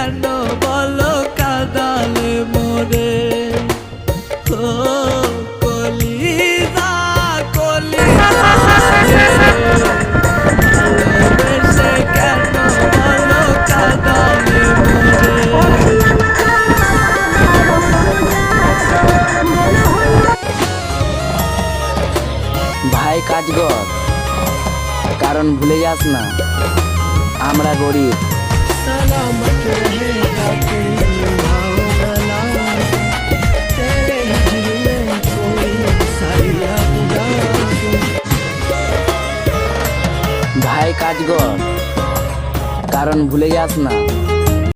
কেন বলো কাঁদালে মোরে ও কলিজা কলিজা ভালোবেসে কেন বলো কাঁদালে মোরে। ভাই কাজ কর, কারণ ভুলে যাস না আমরা গরিব। सलामत रहेगा तू भावला तेरे हिजर में कोई साया उदास। ভাই কাজ কর, কারণ ভুলে যাস না